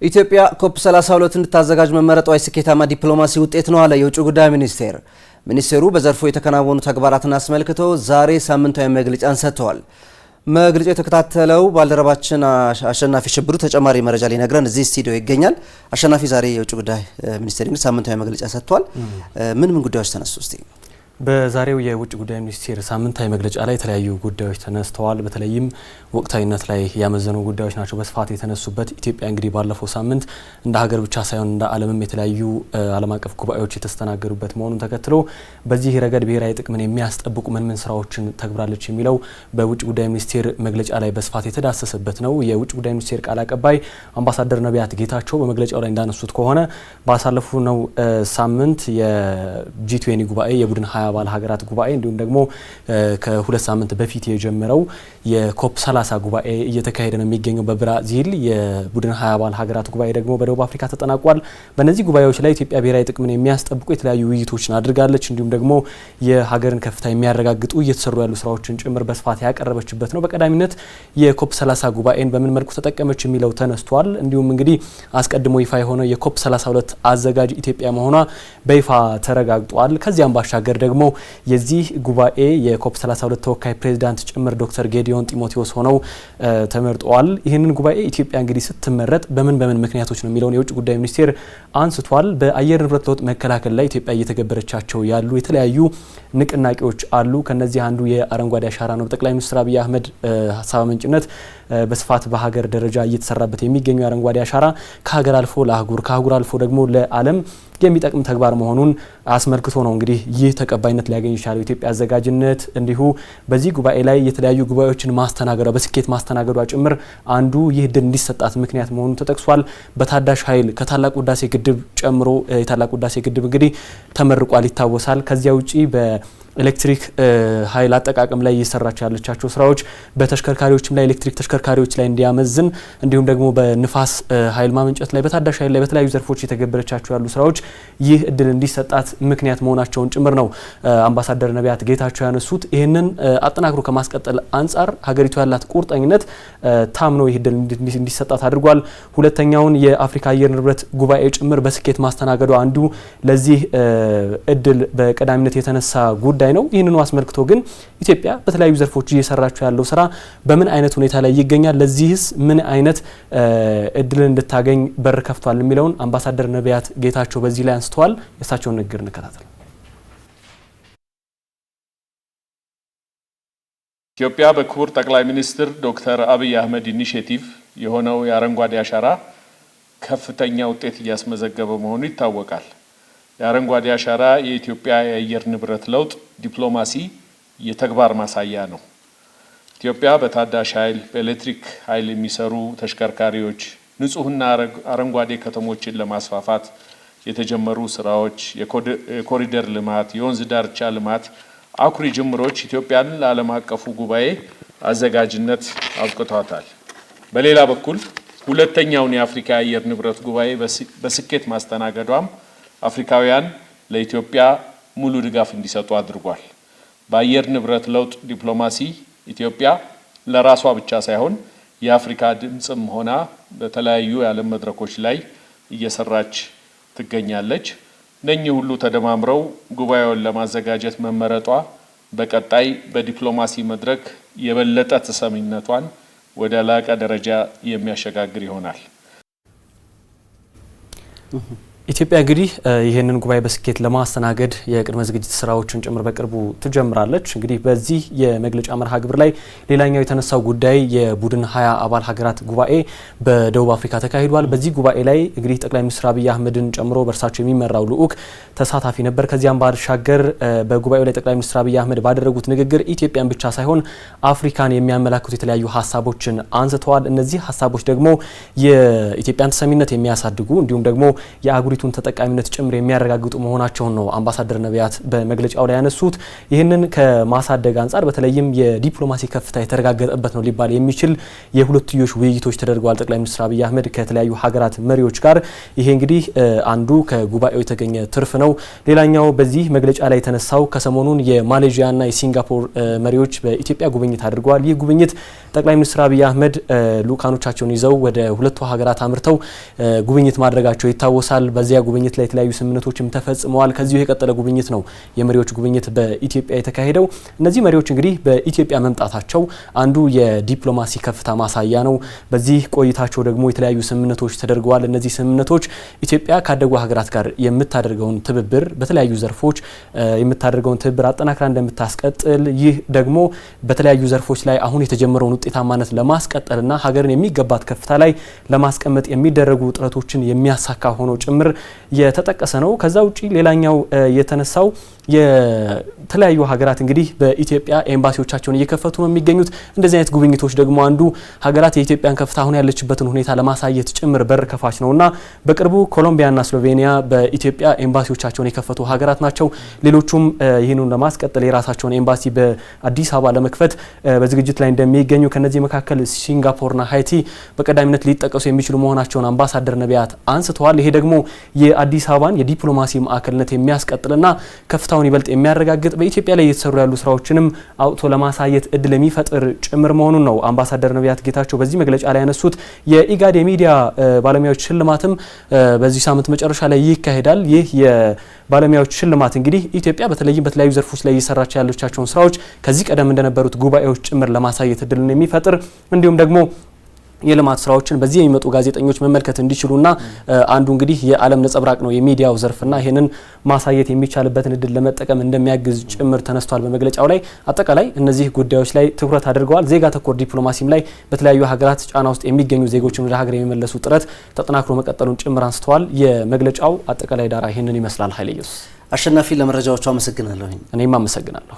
ኢትዮጵያ ኮፕ 32 እንድታዘጋጅ መመረጧ የስኬታማ ዲፕሎማሲ ውጤት ነው አለ የውጭ ጉዳይ ሚኒስቴር። ሚኒስቴሩ በዘርፉ የተከናወኑ ተግባራትን አስመልክቶ ዛሬ ሳምንታዊ መግለጫን ሰጥተዋል። መግለጫው የተከታተለው ባልደረባችን አሸናፊ ሽብሩ ተጨማሪ መረጃ ሊነግረን እዚህ ስቱዲዮ ይገኛል። አሸናፊ፣ ዛሬ የውጭ ጉዳይ ሚኒስቴር እንግዲህ ሳምንታዊ መግለጫ ሰጥቷል። ምን ጉዳዮች ተነሱ እስቲ? በዛሬው የውጭ ጉዳይ ሚኒስቴር ሳምንታዊ መግለጫ ላይ የተለያዩ ጉዳዮች ተነስተዋል። በተለይም ወቅታዊነት ላይ ያመዘኑ ጉዳዮች ናቸው በስፋት የተነሱበት። ኢትዮጵያ እንግዲህ ባለፈው ሳምንት እንደ ሀገር ብቻ ሳይሆን እንደ ዓለምም የተለያዩ ዓለም አቀፍ ጉባኤዎች የተስተናገዱበት መሆኑን ተከትሎ በዚህ ረገድ ብሔራዊ ጥቅምን የሚያስጠብቁ ምን ስራዎችን ተግብራለች የሚለው በውጭ ጉዳይ ሚኒስቴር መግለጫ ላይ በስፋት የተዳሰሰበት ነው። የውጭ ጉዳይ ሚኒስቴር ቃል አቀባይ አምባሳደር ነቢያት ጌታቸው በመግለጫው ላይ እንዳነሱት ከሆነ ባሳለፍነው ሳምንት የጂ20 ጉባኤ የቡድን 20 አባል ሀገራት ጉባኤ እንዲሁም ደግሞ ከሁለት ሳምንት በፊት የጀመረው የኮፕ 30 ጉባኤ እየተካሄደ ነው የሚገኘው በብራዚል። የቡድን 20 አባል ሀገራት ጉባኤ ደግሞ በደቡብ አፍሪካ ተጠናቋል። በእነዚህ ጉባኤዎች ላይ ኢትዮጵያ ብሔራዊ ጥቅምን የሚያስጠብቁ የተለያዩ ውይይቶችን አድርጋለች። እንዲሁም ደግሞ የሀገርን ከፍታ የሚያረጋግጡ እየተሰሩ ያሉ ስራዎችን ጭምር በስፋት ያቀረበችበት ነው። በቀዳሚነት የኮፕ 30 ጉባኤን በምን መልኩ ተጠቀመች የሚለው ተነስቷል። እንዲሁም እንግዲህ አስቀድሞ ይፋ የሆነው የኮፕ 32 አዘጋጅ ኢትዮጵያ መሆኗ በይፋ ተረጋግጧል። ከዚያም ባሻገር ደግሞ የዚህ ጉባኤ የኮፕ 32 ተወካይ ፕሬዝዳንት ጭምር ዶክተር ጌዲዮን ጢሞቴዎስ ሆነው ተመርጠዋል። ይህንን ጉባኤ ኢትዮጵያ እንግዲህ ስትመረጥ በምን ምክንያቶች ነው የሚለውን የውጭ ጉዳይ ሚኒስቴር አንስቷል። በአየር ንብረት ለውጥ መከላከል ላይ ኢትዮጵያ እየተገበረቻቸው ያሉ የተለያዩ ንቅናቄዎች አሉ። ከነዚህ አንዱ የአረንጓዴ አሻራ ነው። ጠቅላይ ሚኒስትር አብይ አህመድ ሀሳብ አመንጭነት በስፋት በሀገር ደረጃ እየተሰራበት የሚገኙ የአረንጓዴ አሻራ ከሀገር አልፎ ለአህጉር ከአህጉር አልፎ ደግሞ ለዓለም የሚጠቅም ተግባር መሆኑን አስመልክቶ ነው እንግዲህ ይህ ተቀባይነት ሊያገኝ ይችላል። ኢትዮጵያ አዘጋጅነት እንዲሁ በዚህ ጉባኤ ላይ የተለያዩ ጉባኤዎችን ማስተናገዷ በስኬት ማስተናገዷ ጭምር አንዱ ይህ ድል እንዲሰጣት ምክንያት መሆኑን ተጠቅሷል። በታዳሽ ኃይል ከታላቁ ህዳሴ ግድብ ጨምሮ የታላቁ ህዳሴ ግድብ እንግዲህ ተመርቋል ይታወሳል። ከዚያ ውጪ ኤሌክትሪክ ኃይል አጠቃቀም ላይ እየሰራች ያለቻቸው ስራዎች በተሽከርካሪዎችም ላይ ኤሌክትሪክ ተሽከርካሪዎች ላይ እንዲያመዝን እንዲሁም ደግሞ በንፋስ ኃይል ማመንጨት ላይ በታዳሽ ኃይል ላይ በተለያዩ ዘርፎች የተገበረቻቸው ያሉ ስራዎች ይህ እድል እንዲሰጣት ምክንያት መሆናቸውን ጭምር ነው አምባሳደር ነቢያት ጌታቸው ያነሱት። ይህንን አጠናክሮ ከማስቀጠል አንጻር ሀገሪቱ ያላት ቁርጠኝነት ታምኖ ይህ እድል እንዲሰጣት አድርጓል። ሁለተኛውን የአፍሪካ አየር ንብረት ጉባኤ ጭምር በስኬት ማስተናገዱ አንዱ ለዚህ እድል በቀዳሚነት የተነሳ ጉዳይ ነው። ይህንኑ አስመልክቶ ግን ኢትዮጵያ በተለያዩ ዘርፎች እየሰራቸው ያለው ስራ በምን አይነት ሁኔታ ላይ ይገኛል፣ ለዚህስ ምን አይነት እድልን እንድታገኝ በር ከፍቷል የሚለውን አምባሳደር ነቢያት ጌታቸው በዚህ ላይ አንስተዋል። የእሳቸውን ንግግር እንከታተል። ኢትዮጵያ በክቡር ጠቅላይ ሚኒስትር ዶክተር አብይ አህመድ ኢኒሼቲቭ የሆነው የአረንጓዴ አሻራ ከፍተኛ ውጤት እያስመዘገበ መሆኑ ይታወቃል። የአረንጓዴ አሻራ የኢትዮጵያ የአየር ንብረት ለውጥ ዲፕሎማሲ የተግባር ማሳያ ነው። ኢትዮጵያ በታዳሽ ኃይል በኤሌክትሪክ ኃይል የሚሰሩ ተሽከርካሪዎች ንጹህና አረንጓዴ ከተሞችን ለማስፋፋት የተጀመሩ ስራዎች፣ የኮሪደር ልማት፣ የወንዝ ዳርቻ ልማት አኩሪ ጅምሮች ኢትዮጵያን ለዓለም አቀፉ ጉባኤ አዘጋጅነት አብቅቷታል። በሌላ በኩል ሁለተኛውን የአፍሪካ የአየር ንብረት ጉባኤ በስኬት ማስተናገዷም አፍሪካውያን ለኢትዮጵያ ሙሉ ድጋፍ እንዲሰጡ አድርጓል። በአየር ንብረት ለውጥ ዲፕሎማሲ ኢትዮጵያ ለራሷ ብቻ ሳይሆን የአፍሪካ ድምጽም ሆና በተለያዩ የዓለም መድረኮች ላይ እየሰራች ትገኛለች። እነኚህ ሁሉ ተደማምረው ጉባኤውን ለማዘጋጀት መመረጧ በቀጣይ በዲፕሎማሲ መድረክ የበለጠ ተሰሚነቷን ወደ ላቀ ደረጃ የሚያሸጋግር ይሆናል። ኢትዮጵያ እንግዲህ ይህንን ጉባኤ በስኬት ለማስተናገድ የቅድመ ዝግጅት ስራዎችን ጭምር በቅርቡ ትጀምራለች። እንግዲህ በዚህ የመግለጫ መርሃ ግብር ላይ ሌላኛው የተነሳው ጉዳይ የቡድን 20 አባል ሀገራት ጉባኤ በደቡብ አፍሪካ ተካሂዷል። በዚህ ጉባኤ ላይ እንግዲህ ጠቅላይ ሚኒስትር አብይ አህመድን ጨምሮ በእርሳቸው የሚመራው ልዑክ ተሳታፊ ነበር። ከዚያም ባሻገር በጉባኤው ላይ ጠቅላይ ሚኒስትር አብይ አህመድ ባደረጉት ንግግር ኢትዮጵያን ብቻ ሳይሆን አፍሪካን የሚያመላክቱ የተለያዩ ሀሳቦችን አንስተዋል። እነዚህ ሀሳቦች ደግሞ የኢትዮጵያን ተሰሚነት የሚያሳድጉ እንዲሁም ደግሞ የአህጉሪቱን ተጠቃሚነት ጭምር የሚያረጋግጡ መሆናቸውን ነው አምባሳደር ነቢያት በመግለጫው ላይ ያነሱት። ይህንን ከማሳደግ አንጻር በተለይም የዲፕሎማሲ ከፍታ የተረጋገጠበት ነው ሊባል የሚችል የሁለትዮሽ ውይይቶች ተደርገዋል። ጠቅላይ ሚኒስትር አብይ አህመድ ከተለያዩ ሀገራት መሪዎች ጋር ይሄ እንግዲህ አንዱ ከጉባኤው የተገኘ ትርፍ ነው። ሌላኛው በዚህ መግለጫ ላይ የተነሳው ከሰሞኑን የማሌዥያና የሲንጋፖር መሪዎች በኢትዮጵያ ጉብኝት አድርገዋል። ይህ ጉብኝት ጠቅላይ ሚኒስትር አብይ አህመድ ልኡካኖቻቸውን ይዘው ወደ ሁለቱ ሀገራት አምርተው ጉብኝት ማድረጋቸው ይታወሳል። በዚያ ጉብኝት ላይ የተለያዩ ስምምነቶችም ተፈጽመዋል። ከዚሁ የቀጠለ ጉብኝት ነው የመሪዎች ጉብኝት በኢትዮጵያ የተካሄደው። እነዚህ መሪዎች እንግዲህ በኢትዮጵያ መምጣታቸው አንዱ የዲፕሎማሲ ከፍታ ማሳያ ነው። በዚህ ቆይታቸው ደግሞ የተለያዩ ስምምነቶች ተደርገዋል። እነዚህ ስምምነቶች ኢትዮጵያ ካደጉ ሀገራት ጋር የምታደርገውን ትብብር በተለያዩ ዘርፎች የምታደርገውን ትብብር አጠናክራ እንደምታስቀጥል፣ ይህ ደግሞ በተለያዩ ዘርፎች ላይ አሁን የተጀመረውን ውጤታማነት ለማስቀጠልና ሀገርን የሚገባት ከፍታ ላይ ለማስቀመጥ የሚደረጉ ጥረቶችን የሚያሳካ ሆኖ ጭምር የተጠቀሰ ነው። ከዛ ውጪ ሌላኛው የተነሳው የተለያዩ ሀገራት እንግዲህ በኢትዮጵያ ኤምባሲዎቻቸውን እየከፈቱ ነው የሚገኙት። እንደዚህ አይነት ጉብኝቶች ደግሞ አንዱ ሀገራት የኢትዮጵያን ከፍታ አሁን ያለችበትን ሁኔታ ለማሳየት ጭምር በር ከፋች ነውና በቅርቡ ኮሎምቢያና ስሎቬኒያ በኢትዮጵያ ኤምባሲዎቻቸውን የከፈቱ ሀገራት ናቸው። ሌሎቹም ይህንን ለማስቀጠል የራሳቸውን ኤምባሲ በአዲስ አበባ ለመክፈት በዝግጅት ላይ እንደሚገኙ ከነዚህ መካከል ሲንጋፖርና ሃይቲ በቀዳሚነት ሊጠቀሱ የሚችሉ መሆናቸውን አምባሳደር ነቢያት አንስተዋል። ይሄ ደግሞ የአዲስ አበባን የዲፕሎማሲ ማዕከልነት የሚያስቀጥልና ከፍታውን ይበልጥ የሚያረጋግጥ በኢትዮጵያ ላይ የተሰሩ ያሉ ስራዎችንም አውጥቶ ለማሳየት እድል የሚፈጥር ጭምር መሆኑን ነው አምባሳደር ነቢያት ጌታቸው በዚህ መግለጫ ላይ ያነሱት። የኢጋድ የሚዲያ ባለሙያዎች ሽልማትም በዚህ ሳምንት መጨረሻ ላይ ይካሄዳል። ይህ የባለሙያዎች ሽልማት እንግዲህ ኢትዮጵያ በተለይም በተለያዩ ዘርፎች ላይ እየሰራች ያለቻቸውን ስራዎች ከዚህ ቀደም እንደነበሩት ጉባኤዎች ጭምር ለማሳየት እድልን የሚፈጥር እንዲሁም ደግሞ የልማት ስራዎችን በዚህ የሚመጡ ጋዜጠኞች መመልከት እንዲችሉና አንዱ እንግዲህ የዓለም ነጸብራቅ ነው የሚዲያው ዘርፍና ይሄንን ማሳየት የሚቻልበትን እድል ለመጠቀም እንደሚያግዝ ጭምር ተነስቷል በመግለጫው ላይ። አጠቃላይ እነዚህ ጉዳዮች ላይ ትኩረት አድርገዋል። ዜጋ ተኮር ዲፕሎማሲም ላይ በተለያዩ ሀገራት ጫና ውስጥ የሚገኙ ዜጎችን ወደ ሀገር የሚመለሱ ጥረት ተጠናክሮ መቀጠሉን ጭምር አንስተዋል። የመግለጫው አጠቃላይ ዳራ ይሄንን ይመስላል። ኃይለ ኢየሱስ አሸናፊ፣ ለመረጃዎቹ አመሰግናለሁ። እኔም አመሰግናለሁ።